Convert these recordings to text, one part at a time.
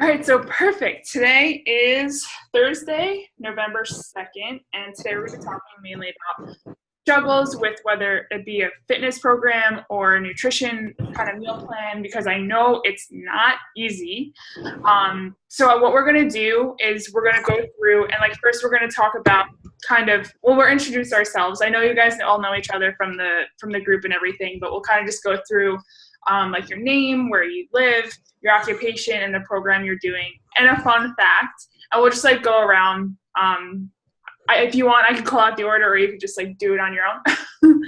All right, so perfect. Today is Thursday, November 2nd, and today we're going to be talking mainly about struggles with whether it be a fitness program or a nutrition kind of meal plan, because I know it's not easy. So what we're going to do is we're going to go through and first we're going to talk about we'll introduce ourselves. I know you guys all know each other from the group and everything, but we'll kind of just go through your name, where you live, your occupation, and the program you're doing, and a fun fact. And we'll just go around. If you want, I can call out the order, or you can just do it on your own.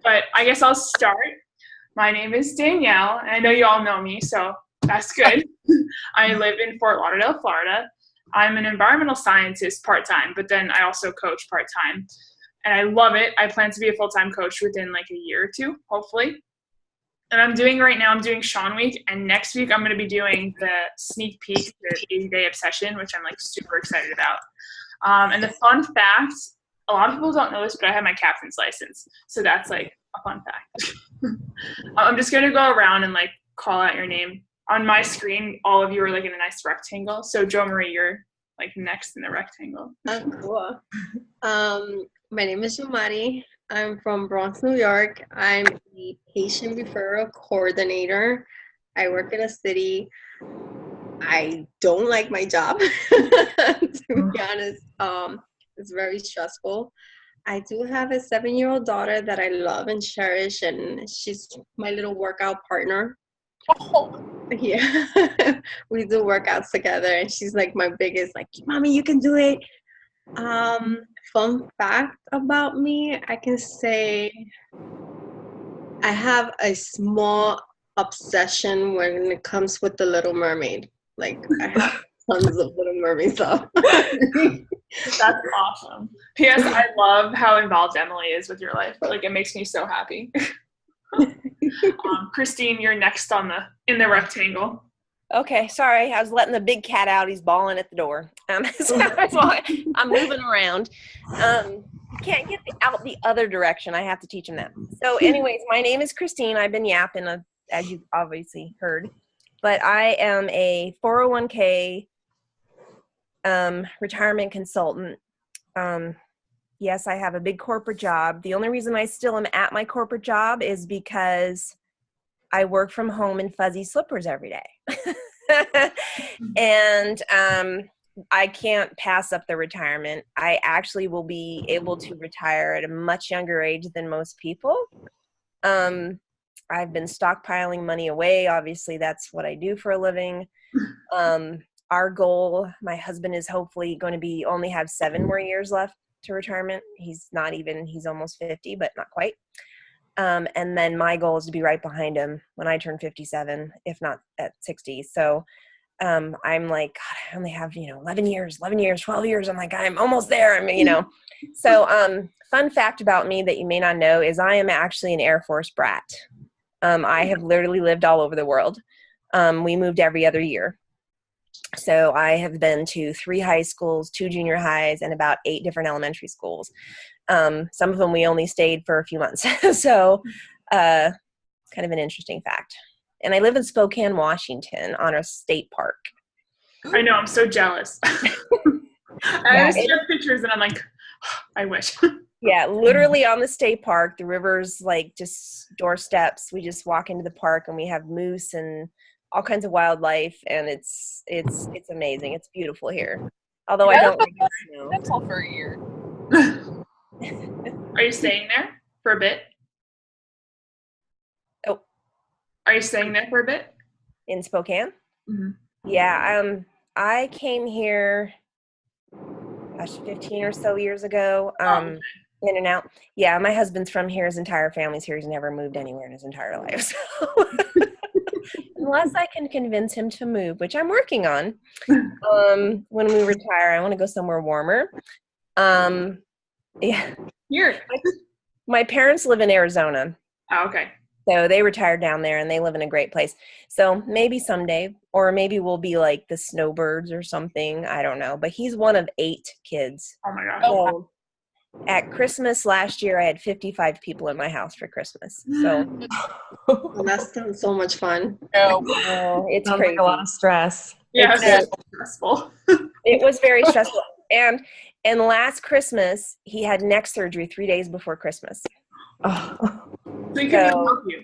But I guess I'll start. My name is Danielle, and I know you all know me, so that's good. I live in Fort Lauderdale, Florida. I'm an environmental scientist part-time, but then I also coach part-time. And I love it. I plan to be a full-time coach within a year or two, hopefully. And I'm doing Sean Week, and next week I'm going to be doing the sneak peek, the 80-day obsession, which I'm super excited about. And the fun fact, a lot of people don't know this, but I have my captain's license. So that's a fun fact. I'm just going to go around and call out your name. On my screen, all of you are in a nice rectangle. So Jo Marie, you're next in the rectangle. Oh, cool. My name is Jomari. I'm from Bronx, New York. I'm the patient referral coordinator. I work in a city. I don't like my job, to be honest. It's very stressful. I do have a 7-year-old daughter that I love and cherish, and she's my little workout partner. Oh. Yeah. We do workouts together, and she's my biggest, Mommy, you can do it. Fun fact about me, I can say I have a small obsession when it comes with the Little Mermaid. I have tons of Little Mermaid stuff. That's awesome. P.S. I love how involved Emily is with your life. It makes me so happy. Christine, you're next in the rectangle. Okay, sorry. I was letting the big cat out. He's bawling at the door. So that's why I'm moving around. Can't get out the other direction. I have to teach him that. So anyways, my name is Christine. I've been yapping, as you obviously heard. But I am a 401k retirement consultant. Yes, I have a big corporate job. The only reason I still am at my corporate job is because I work from home in fuzzy slippers every day. And I can't pass up the retirement. I actually will be able to retire at a much younger age than most people. I've been stockpiling money away. Obviously, that's what I do for a living. Our goal, my husband is hopefully going to only have 7 more years left to retirement. He's almost 50, but not quite. And then my goal is to be right behind him when I turn 57, if not at 60. So I'm God, I only have, 11 years, 12 years. I'm almost there. So fun fact about me that you may not know is I am actually an Air Force brat. I have literally lived all over the world. We moved every other year. So I have been to 3 high schools, 2 junior highs, and about 8 different elementary schools. Some of them we only stayed for a few months. So kind of an interesting fact. And I live in Spokane, Washington on a state park. I know. I'm so jealous. I see your pictures and I'm I wish. Yeah, literally on the state park. The river's just doorsteps. We just walk into the park and we have moose and all kinds of wildlife, and it's amazing. It's beautiful here. Although I don't like snow. That's all for a year. Are you staying there for a bit? Oh. Are you staying there for a bit? In Spokane? Mm-hmm. Yeah, I came here 15 or so years ago. In and out. Yeah, my husband's from here. His entire family's here. He's never moved anywhere in his entire life. So. Unless I can convince him to move, which I'm working on. When we retire, I want to go somewhere warmer. Yeah. Here. My parents live in Arizona. Oh, okay. So they retired down there and they live in a great place. So maybe someday, or maybe we'll be like the snowbirds or something. I don't know. But he's one of 8 kids. Oh my God. So at Christmas last year, I had 55 people in my house for Christmas. So That sounds so much fun. No, it's Sounds crazy. like a lot of stress. Yeah, It's, it's stressful. it was very stressful. And last Christmas, he had neck surgery 3 days before Christmas. Oh. So he couldn't even help you.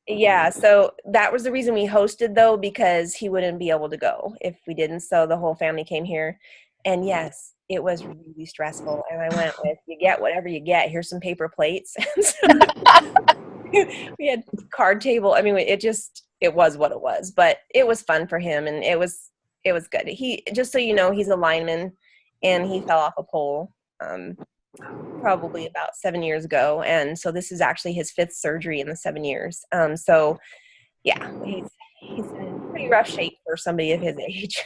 Yeah, so that was the reason we hosted, though, because he wouldn't be able to go if we didn't. So the whole family came here. And yes, it was really stressful. And I went with, you get whatever you get. Here's some paper plates. We had card table. I mean, it was what it was. But it was fun for him, and it was good. He, just so you know, he's a lineman, and he fell off a pole probably about 7 years ago. And so this is actually his 5th surgery in the 7 years. So yeah, he's in pretty rough shape for somebody of his age.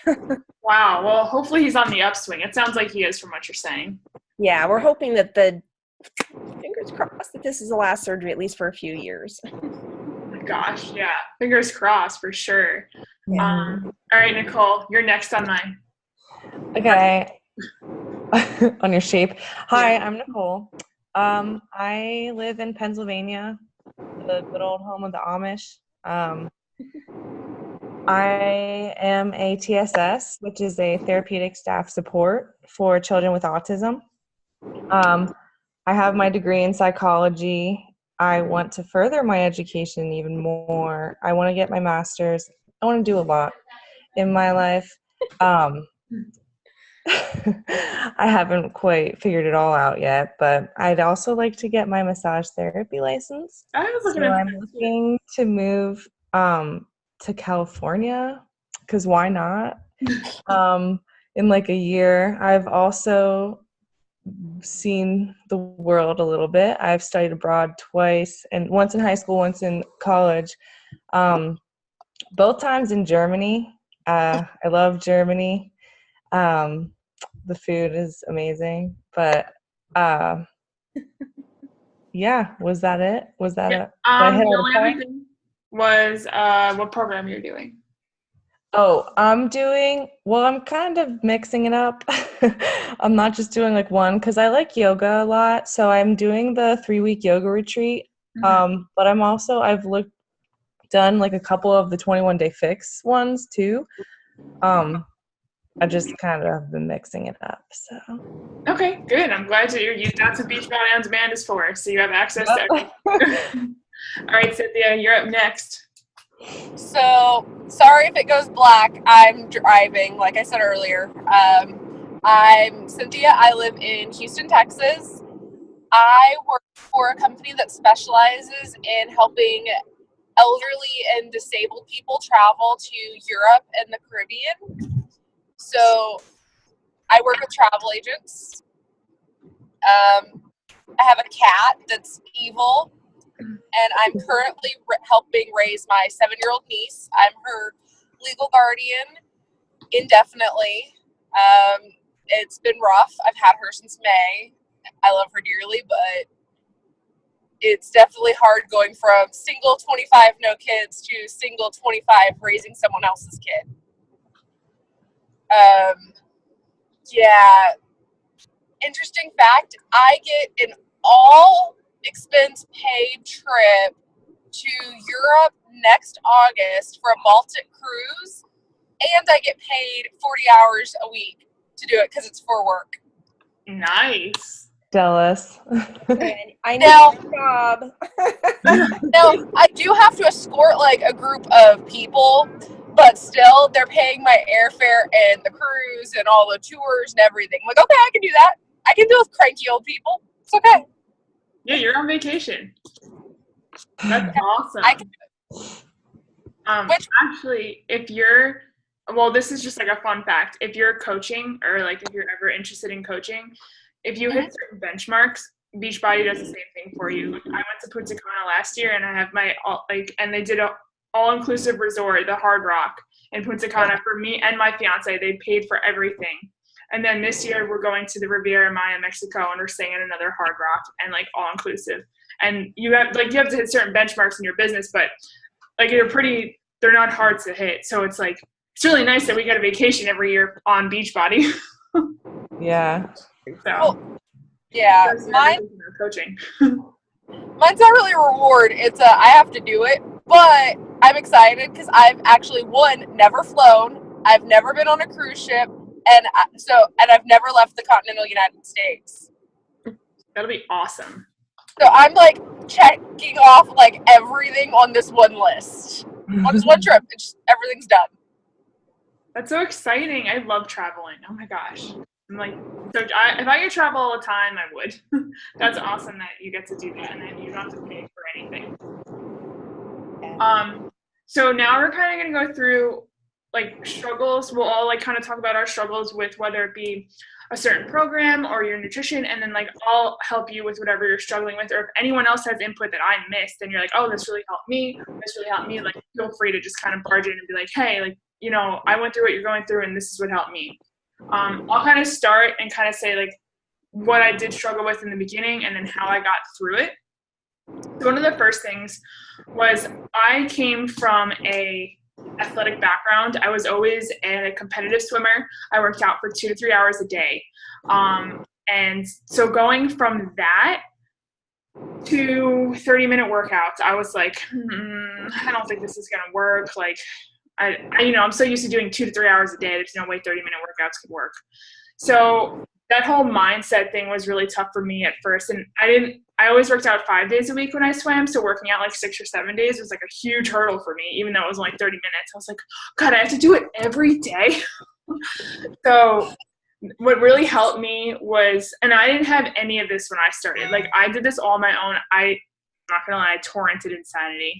Wow. Well, hopefully he's on the upswing. It sounds like he is from what you're saying. Yeah, we're hoping that fingers crossed that this is the last surgery, at least for a few years. Oh my gosh. Yeah. Fingers crossed for sure. Yeah. All right, Nicole, you're next on mine. Okay. On your shape. Hi, I'm Nicole. I live in Pennsylvania, the good old home of the Amish. I am a TSS, which is a therapeutic staff support for children with autism. I have my degree in psychology. I want to further my education even more. I want to get my master's. I want to do a lot in my life. I haven't quite figured it all out yet, but I'd also like to get my massage therapy license. I was So looking at I'm looking to move to California, because why not? In like a year. I've also seen the world a little bit. I've studied abroad twice, and once in high school, once in college. Both times in Germany. I love Germany. The food is amazing, but yeah, was that it? Was that Yeah. it? Did I hit The all only the other points? thing was what program you're doing. Oh, I'm kind of mixing it up. I'm not just doing like one, because I like yoga a lot. So I'm doing the 3-week yoga retreat. But I've done like a couple of the 21-day fix ones too. I just kind of have been mixing it up. So Okay, good. I'm glad that's what Beachbody on Demand is for. So you have access to everything. All right, Cynthia, you're up next. So, sorry if it goes black. I'm driving, like I said earlier. I'm Cynthia. I live in Houston, Texas. I work for a company that specializes in helping elderly and disabled people travel to Europe and the Caribbean. So, I work with travel agents. I have a cat that's evil, and I'm currently helping raise my 7-year-old niece. I'm her legal guardian indefinitely. It's been rough. I've had her since May. I love her dearly, but it's definitely hard going from single 25 no kids to single 25 raising someone else's kid. Yeah. Interesting fact, I get an all expense paid trip to Europe next August for a Baltic cruise, and I get paid 40 hours a week to do it because it's for work. Nice. jealous. I need Now- a job. Now, I do have to escort like a group of people, but still, they're paying my airfare and the cruise and all the tours and everything. I'm like, okay, I can do that. I can deal with cranky old people. It's okay. Yeah, you're on vacation. That's awesome. I can Actually, this is just like a fun fact. If you're coaching, or like if you're ever interested in coaching, if you hit certain benchmarks, Beachbody does the same thing for you. I went to Punta Cana last year, and I have and they did a all-inclusive resort, the Hard Rock in Punta Cana for me and my fiance. They paid for everything. And then this year we're going to the Riviera Maya, Mexico, and we're staying in another Hard Rock and like all-inclusive. And you have to hit certain benchmarks in your business, but like they're not hard to hit. So it's like, it's really nice that we get a vacation every year on Beachbody. Yeah. So Yeah, coaching. mine's not really a reward. It's I have to do it, but I'm excited because I've actually, never flown. I've never been on a cruise ship, and I've never left the continental United States. That'll be awesome. So I'm like checking off like everything on this one list. On this one trip, everything's done. That's so exciting. I love traveling. Oh my gosh. I'm like, so if I could travel all the time, I would. That's awesome that you get to do that and that you don't have to pay for anything. So now we're kind of going to go through like struggles. We'll all like kind of talk about our struggles with whether it be a certain program or your nutrition, and then like I'll help you with whatever you're struggling with, or if anyone else has input that I missed and you're like, oh, this really helped me, like feel free to just kind of barge in and be like, hey, like, you know, I went through what you're going through and this is what helped me. I'll kind of start and kind of say like what I did struggle with in the beginning and then how I got through it. So one of the first things was I came from a athletic background. I was always a competitive swimmer. I worked out for 2 to 3 hours a day. And so going from that to 30-minute workouts, I was like, I don't think this is going to work. Like, I'm so used to doing 2 to 3 hours a day. There's no way 30-minute workouts could work. So that whole mindset thing was really tough for me at first. And I always worked out 5 days a week when I swam. So working out like 6 or 7 days was like a huge hurdle for me, even though it was only 30 minutes. I was like, God, I have to do it every day. So what really helped me was, and I didn't have any of this when I started. Like I did this all on my own. I'm not gonna lie, I torrented insanity.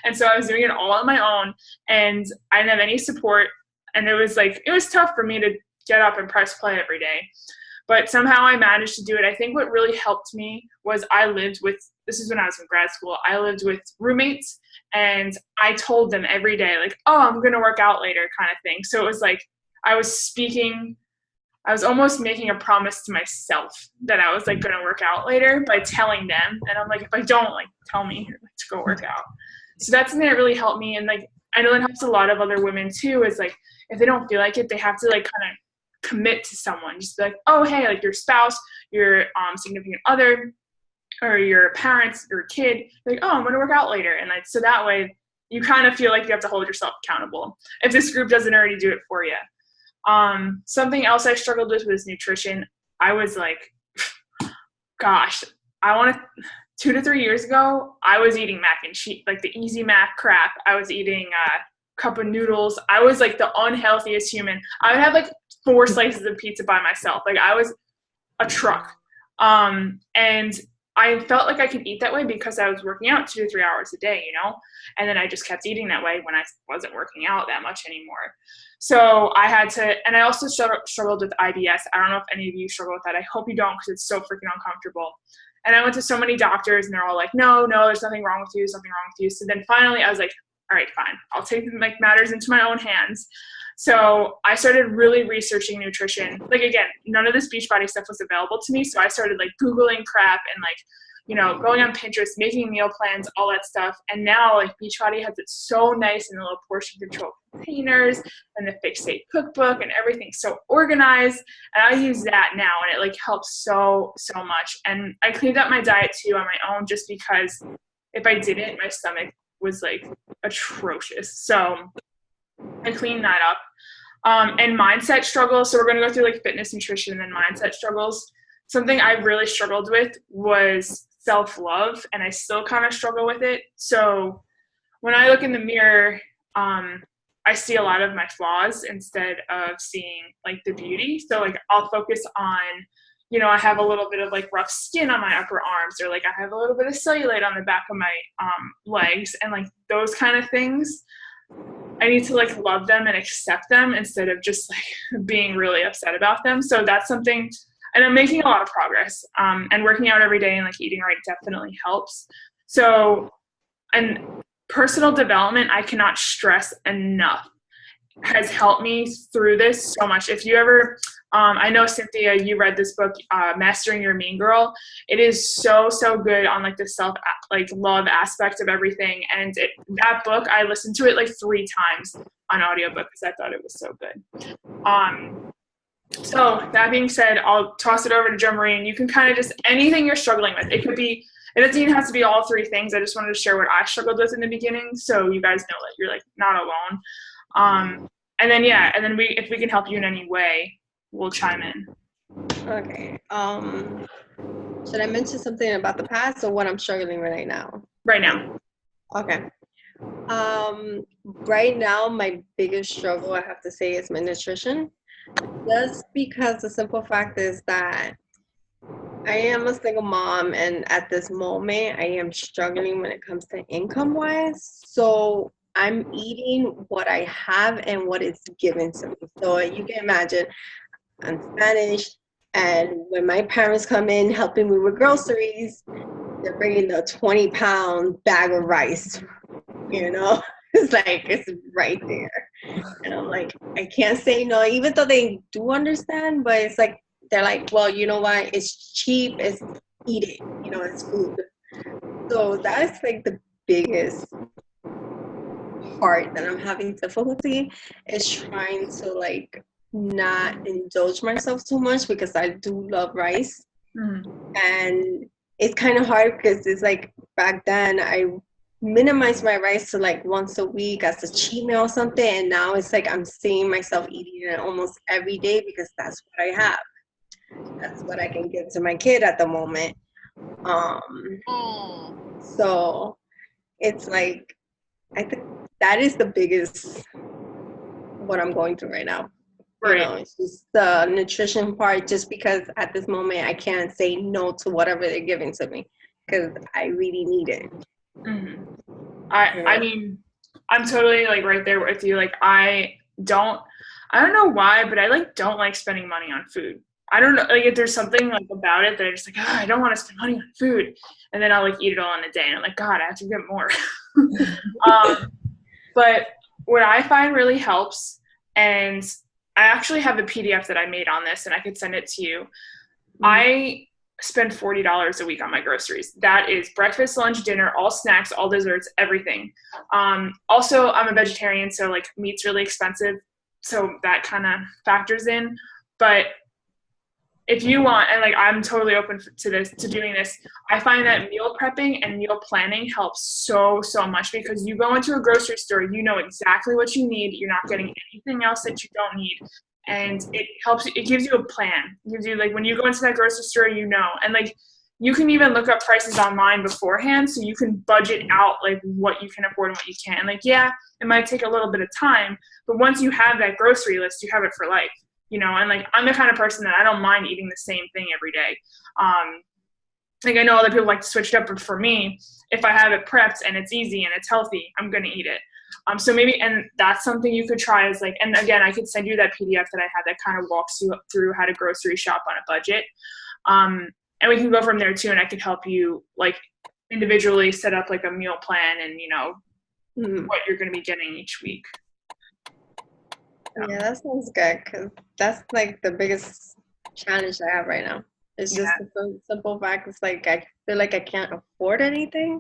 And so I was doing it all on my own and I didn't have any support. And it was tough for me to get up and press play every day. But somehow I managed to do it. I think what really helped me was this is when I was in grad school, I lived with roommates and I told them every day, like, oh, I'm going to work out later kind of thing. So it was like I was almost making a promise to myself that I was like going to work out later by telling them. And I'm like, if I don't, like, tell me to go work out. So that's something that really helped me. And like, I know it helps a lot of other women too, is like, if they don't feel like it, they have to like kind of commit to someone. Just be like, oh, hey, like your spouse, your significant other, or your parents, your kid, like, oh, I'm going to work out later. And like, so that way you kind of feel like you have to hold yourself accountable if this group doesn't already do it for you. Something else I struggled with was nutrition. I was like, gosh, 2 to 3 years ago, I was eating mac and cheese, like the easy mac crap. I was eating cup of noodles. I was like the unhealthiest human. I would have like 4 slices of pizza by myself. Like I was a truck. And I felt like I could eat that way because I was working out 2 to 3 hours a day, you know? And then I just kept eating that way when I wasn't working out that much anymore. So I had to, and I also struggled with IBS. I don't know if any of you struggle with that. I hope you don't, because it's so freaking uncomfortable. And I went to so many doctors and they're all like, no, there's nothing wrong with you. There's nothing wrong with you. So then finally I was like, all right, fine. I'll take like matters into my own hands. So I started really researching nutrition. Like, again, none of this Beachbody stuff was available to me. So I started like Googling crap and like, you know, going on Pinterest, making meal plans, all that stuff. And now like Beachbody has it so nice in the little portion control containers and the Fixate cookbook and everything so organized. And I use that now and it like helps so much. And I cleaned up my diet too on my own, just because if I didn't, my stomach was like atrocious. So I cleaned that up. And mindset struggles. So we're going to go through like fitness, nutrition, and then mindset struggles. Something I really struggled with was self-love, and I still kind of struggle with it. So when I look in the mirror, I see a lot of my flaws instead of seeing like the beauty. So like I'll focus on, you know, I have a little bit of like rough skin on my upper arms, or like I have a little bit of cellulite on the back of my legs, and like those kind of things. I need to like love them and accept them instead of just like being really upset about them. So that's something, and I'm making a lot of progress. And working out every day and like eating right definitely helps. So, and personal development, I cannot stress enough, has helped me through this so much. If you ever, I know Cynthia, you read this book, Mastering Your Mean Girl. It is so good on like the self like love aspect of everything. And that book, I listened to it like 3 times on audiobook because I thought it was so good. So that being said, I'll toss it over to Jo Marie, and you can kind of just, anything you're struggling with. It doesn't even have to be all 3 things. I just wanted to share what I struggled with in the beginning, so you guys know that you're like not alone. And then if we can help you in any way, we'll chime in. Okay. Should I mention something about the past or what I'm struggling with right now? Right now. Okay. Right now, my biggest struggle, I have to say, is my nutrition. Just because the simple fact is that I am a single mom, and at this moment, I am struggling when it comes to income wise. So I'm eating what I have and what is given to me. So you can imagine, I'm Spanish, and when my parents come in helping me with groceries, they're bringing the 20-pound bag of rice, you know? It's like, it's right there. And I'm like, I can't say no, even though they do understand, but it's like, they're like, well, you know what? It's cheap, it's eat it, you know, it's food. So that's like the biggest part that I'm having difficulty is trying to like not indulge myself too much because I do love rice. And it's kind of hard because it's like back then I minimized my rice to like once a week as a cheat meal or something, and now it's like I'm seeing myself eating it almost every day because that's what I have. That's what I can give to my kid at the moment. So it's like I think that is the biggest what I'm going through right now. Right. You know, it's just the nutrition part, just because at this moment I can't say no to whatever they're giving to me because I really need it. I mean, I'm totally like right there with you. Like I don't know why, but I like don't like spending money on food. I don't know, like if there's something like about it that I just like, I don't want to spend money on food, and then I'll like eat it all in a day, and I'm like, God, I have to get more. But what I find really helps, and I actually have a PDF that I made on this, and I could send it to you. I spend $40 a week on my groceries. That is breakfast, lunch, dinner, all snacks, all desserts, everything. Also, I'm a vegetarian, so like meat's really expensive, so that kind of factors in. But if you want, and like I'm totally open to doing this, I find that meal prepping and meal planning helps so much because you go into a grocery store, you know exactly what you need. You're not getting anything else that you don't need. And it gives you a plan. It gives you like when you go into that grocery store, you know, and like you can even look up prices online beforehand so you can budget out like what you can afford and what you can't. Like, yeah, it might take a little bit of time, but once you have that grocery list, you have it for life. You know, and like I'm the kind of person that I don't mind eating the same thing every day. Like I know other people like to switch it up, but for me, if I have it prepped and it's easy and it's healthy, I'm gonna eat it. So maybe, and that's something you could try is like, and again, I could send you that PDF that I had that kind of walks you through how to grocery shop on a budget. And we can go from there too, and I can help you like individually set up like a meal plan and you know what you're gonna be getting each week. Yeah, that sounds good because that's like the biggest challenge I have right now. It's just the simple fact. It's like I feel like I can't afford anything,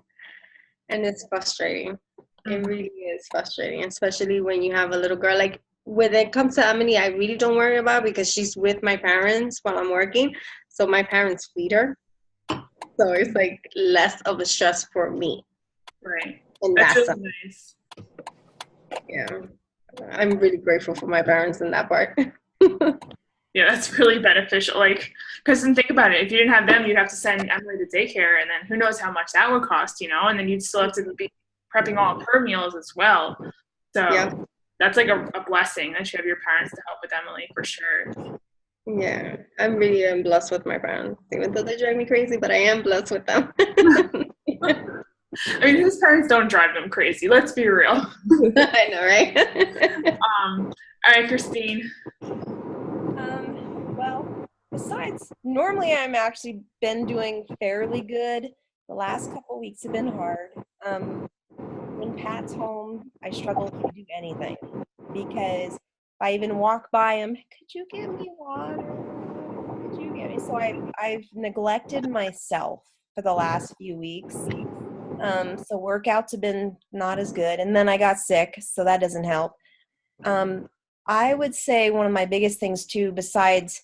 and it's frustrating. It really is frustrating, especially when you have a little girl. Like when it comes to Emily, I really don't worry about because she's with my parents while I'm working, so my parents feed her. So it's like less of a stress for me. Right. And that's really nice. Yeah. I'm really grateful for my parents in that part. Yeah, that's really beneficial. Like, because then think about it. If you didn't have them, you'd have to send Emily to daycare, and then who knows how much that would cost, you know? And then you'd still have to be prepping all of her meals as well. So that's like a blessing that you have your parents to help with Emily for sure. Yeah, I'm really blessed with my parents, even though they drive me crazy, but I am blessed with them. I mean, his parents don't drive them crazy. Let's be real. I know, right? All right, Christine. Well, besides, normally I'm actually been doing fairly good. The last couple weeks have been hard. When Pat's home, I struggle to do anything because if I even walk by him, could you give me water? Could you give me? So I've neglected myself for the last few weeks. So workouts have been not as good. And then I got sick, so that doesn't help. I would say one of my biggest things too, besides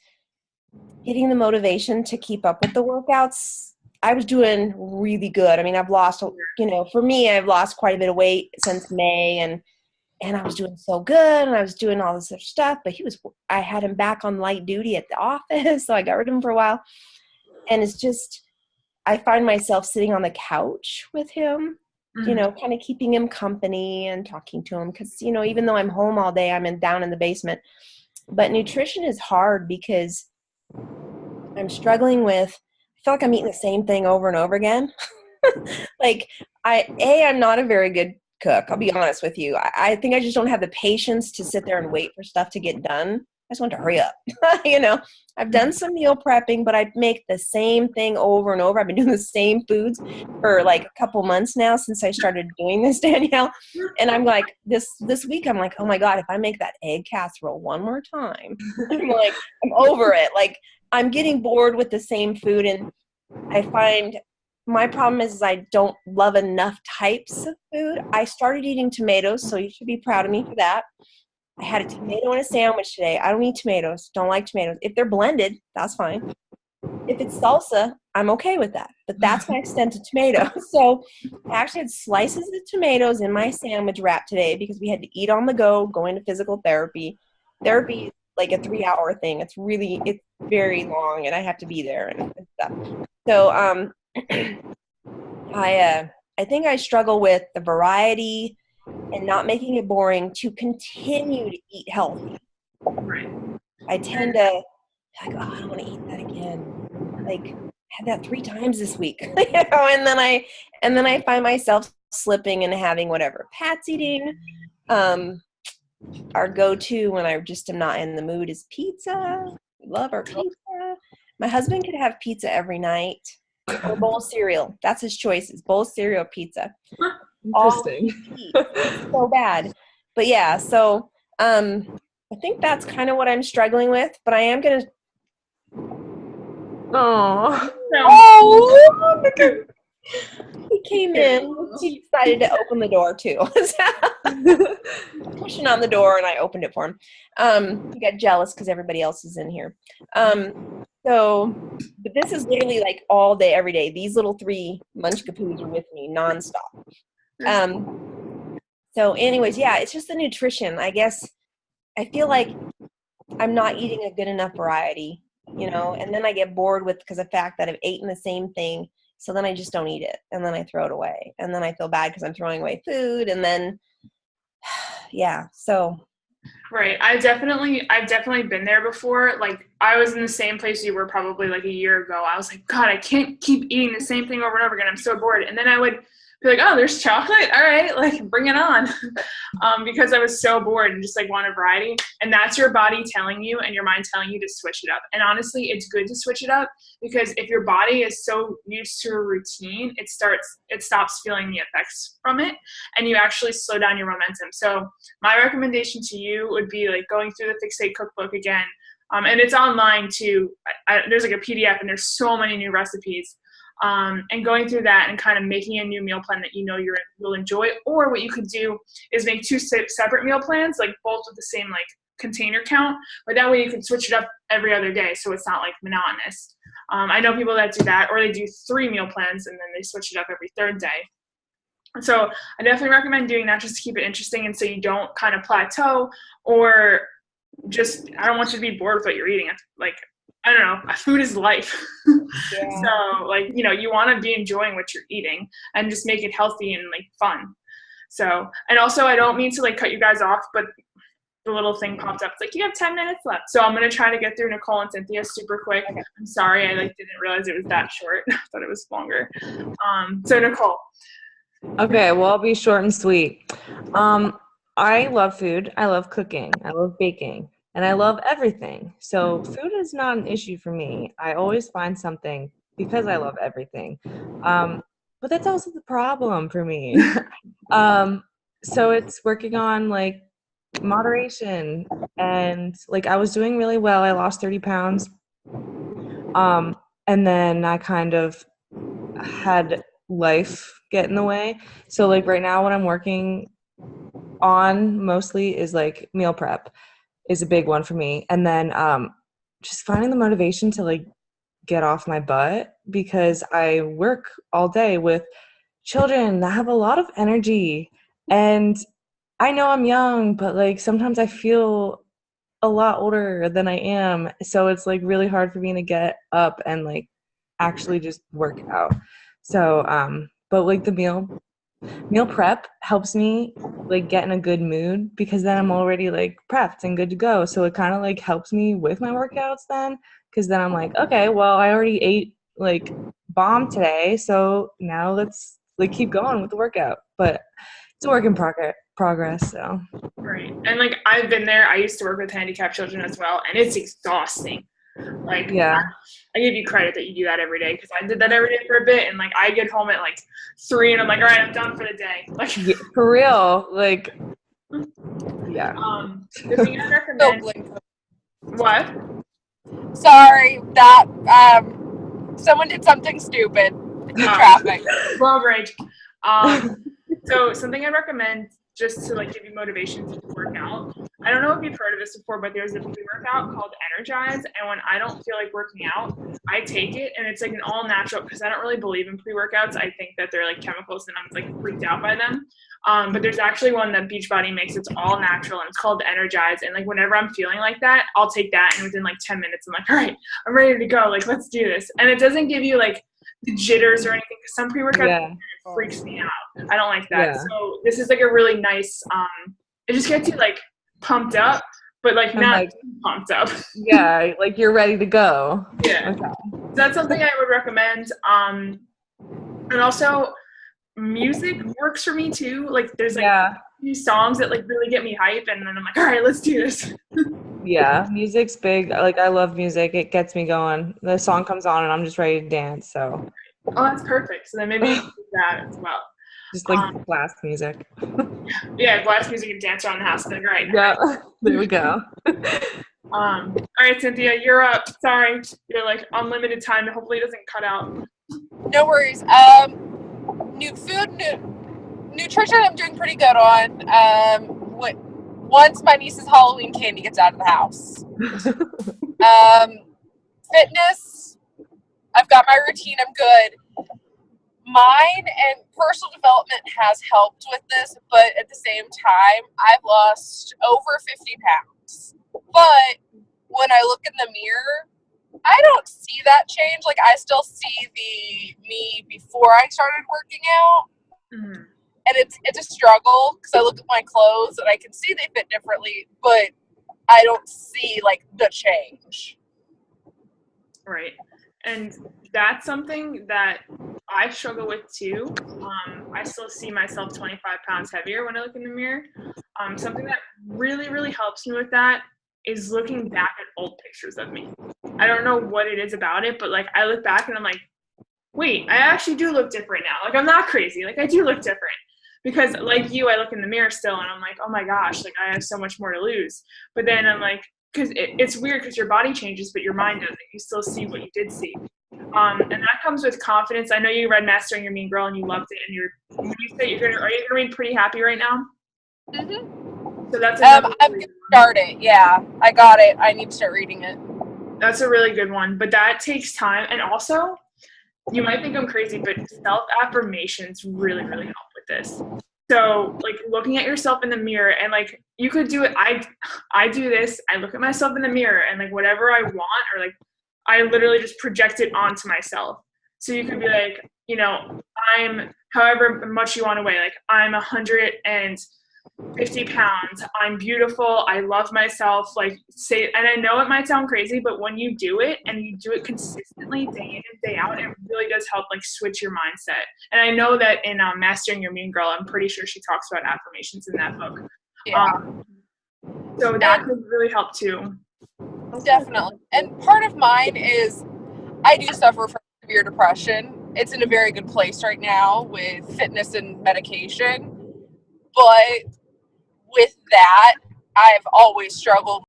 getting the motivation to keep up with the workouts, I was doing really good. I mean, I've lost, you know, for me, I've lost quite a bit of weight since May, and and I was doing so good and I was doing all this other stuff, but I had him back on light duty at the office. So I got rid of him for a while. And it's just, I find myself sitting on the couch with him, you know, kind of keeping him company and talking to him. Cause you know, even though I'm home all day, I'm down in the basement, but nutrition is hard because I'm struggling with, I feel like I'm eating the same thing over and over again. Like I'm not a very good cook. I'll be honest with you. I think I just don't have the patience to sit there and wait for stuff to get done. I just want to hurry up. You know, I've done some meal prepping, but I make the same thing over and over. I've been doing the same foods for like a couple months now since I started doing this, Danielle. And I'm like, this week, I'm like, oh my God, if I make that egg casserole one more time, I'm over it. Like, I'm getting bored with the same food. And I find my problem is I don't love enough types of food. I started eating tomatoes, so you should be proud of me for that. I had a tomato in a sandwich today. I don't eat tomatoes. Don't like tomatoes. If they're blended, that's fine. If it's salsa, I'm okay with that. But that's my extent of tomatoes. So I actually had slices of tomatoes in my sandwich wrap today because we had to eat on the go, going to physical therapy. Therapy is like a 3-hour thing. It's very long, and I have to be there and stuff. So I think I struggle with the variety and not making it boring to continue to eat healthy. Right. I tend to like, oh, I don't want to eat that again. Like, I had that 3 times this week, you know, and then I find myself slipping and having whatever Pat's eating. Our go-to when I just am not in the mood is pizza. We love our pizza. My husband could have pizza every night or bowl of cereal. That's his choices. Bowl of cereal, pizza. Interesting. It's so bad. But yeah, so I think that's kind of what I'm struggling with, but I am going to. Oh, he came in. He decided to open the door too. Pushing on the door, and I opened it for him. He got jealous because everybody else is in here. But this is literally like all day, every day. These little 3 munchkapoos are with me nonstop. So anyways, yeah, it's just the nutrition. I guess I feel like I'm not eating a good enough variety, you know, and then I get bored because of the fact that I've eaten the same thing. So then I just don't eat it, and then I throw it away, and then I feel bad because I'm throwing away food, and then, yeah, so. Right. I've definitely been there before. Like, I was in the same place you were probably like a year ago. I was like, God, I can't keep eating the same thing over and over again. I'm so bored. And then I would be like, oh, there's chocolate. All right, like, bring it on. Because I was so bored and just like wanted variety. And that's your body telling you and your mind telling you to switch it up. And honestly, it's good to switch it up because if your body is so used to a routine, it stops feeling the effects from it, and you actually slow down your momentum. So my recommendation to you would be like going through the Fixate cookbook again. And it's online too. There's like a PDF, and there's so many new recipes. And going through that and kind of making a new meal plan that you know you'll enjoy. Or what you could do is make 2 separate meal plans, like both with the same like container count, but that way you can switch it up every other day so it's not like monotonous. I know people that do that, or they do 3 meal plans and then they switch it up every 3rd day. So I definitely recommend doing that just to keep it interesting and so you don't kind of plateau or just, I don't want you to be bored with what you're eating. Like, I don't know, food is life. Yeah. So like, you know, you want to be enjoying what you're eating and just make it healthy and like fun. So, and also I don't mean to like cut you guys off, but the little thing popped up. It's like, you have 10 minutes left. So I'm going to try to get through Nicole and Cynthia super quick. Okay. I'm sorry. I like didn't realize it was that short. I thought it was longer. So Nicole. Okay, well, I'll be short and sweet. I love food. I love cooking. I love baking. And I love everything. So food is not an issue for me. I always find something because I love everything. But that's also the problem for me. So it's working on like moderation. And like I was doing really well. I lost 30 pounds. And then I kind of had life get in the way. So like right now what I'm working on mostly is like meal prep is a big one for me. And then just finding the motivation to like get off my butt because I work all day with children that have a lot of energy. And I know I'm young, but like sometimes I feel a lot older than I am. So it's like really hard for me to get up and like actually just work out. So, but like the meal prep helps me like get in a good mood because then I'm already like prepped and good to go. So it kind of like helps me with my workouts then because then I'm like, okay, well, I already ate like bomb today, so now let's like keep going with the workout. But it's a work in progress, so Right. And like I've been there. I used to work with handicapped children as well, and it's exhausting. Like yeah. I give you credit that you do that every day because I did that every day for a bit, and like I get home at like 3, and I'm like, all right, I'm done for the day. Like, Yeah, for real, like yeah. the thing I So recommend. blink. What? Sorry, that someone did something stupid in traffic. Road rage. So something I recommend just to like give you motivation to work out. I don't know if you've heard of this before, but there's a pre-workout called Energize, and when I don't feel like working out, I take it, and it's like an all-natural because I don't really believe in pre-workouts. I think that they're like chemicals, and I'm like freaked out by them. But there's actually one that Beachbody makes. It's all natural, and it's called Energize. And like whenever I'm feeling like that, I'll take that, and within like 10 minutes, I'm like, all right, I'm ready to go. Like, let's do this. And it doesn't give you like the jitters or anything because some pre-workouts Yeah. freaks me out. I don't like that. Yeah. So this is like a really nice. It just gets you like pumped up, but like I'm not like, pumped up. yeah, like you're ready to go. Yeah, Okay. that's something I would recommend. And also music works for me too. Like there's like Yeah. few songs that like really get me hype, and then I'm like, all right, let's do this. Yeah, music's big. Like I love music. It gets me going. The song comes on and I'm just ready to dance. So Oh, that's perfect. So then maybe you can do that as well. just like blast music. Yeah, blast music and dance around the house. Like, all right. Yeah. There we go. All right, Cynthia, you're up. Sorry, you're like unlimited time. And hopefully it doesn't cut out. No worries. Nutrition I'm doing pretty good on. Once my niece's Halloween candy gets out of the house. Fitness, I've got my routine, I'm good. Mine and personal development has helped with this, but at the same time, I've lost over 50 pounds. But when I look in the mirror, I don't see that change. Like, I still see the me before I started working out. Mm-hmm. And it's a struggle because I look at my clothes and I can see they fit differently, but I don't see, like, the change. Right. And that's something that I struggle with too. I still see myself 25 pounds heavier when I look in the mirror. Something that really, really helps me with that is looking back at old pictures of me. I don't know what it is about it, but like I look back and I'm like, wait, I actually do look different now. Like I'm not crazy. Like I do look different. Because like you, I look in the mirror still and I'm like, oh my gosh, like I have so much more to lose. But then I'm like, because it's weird because your body changes, but your mind doesn't. You still see what you did see. And that comes with confidence. I know you read Mastering Your Mean Girl and you loved it. And when you say are you gonna be pretty happy right now? Mm-hmm. So that's I'm gonna start it. Yeah, I got it. I need to start reading it. That's a really good one, but that takes time. And also, you might think I'm crazy, but self-affirmations really, really help with this. So, like, looking at yourself in the mirror, and, like, you could do it. I do this. I look at myself in the mirror, and, like, whatever I want, or, like, I literally just project it onto myself. So you could be like, you know, I'm however much you want to weigh. Like, I'm 150 pounds. I'm beautiful. I love myself. Like, say, and I know it might sound crazy, but when you do it and you do it consistently day in and day out, it really does help like switch your mindset. And I know that in Mastering Your Mean Girl, I'm pretty sure she talks about affirmations in that book. Yeah. So that could really help too. Definitely. And part of mine is I do suffer from severe depression. It's in a very good place right now with fitness and medication. But with that, I've always struggled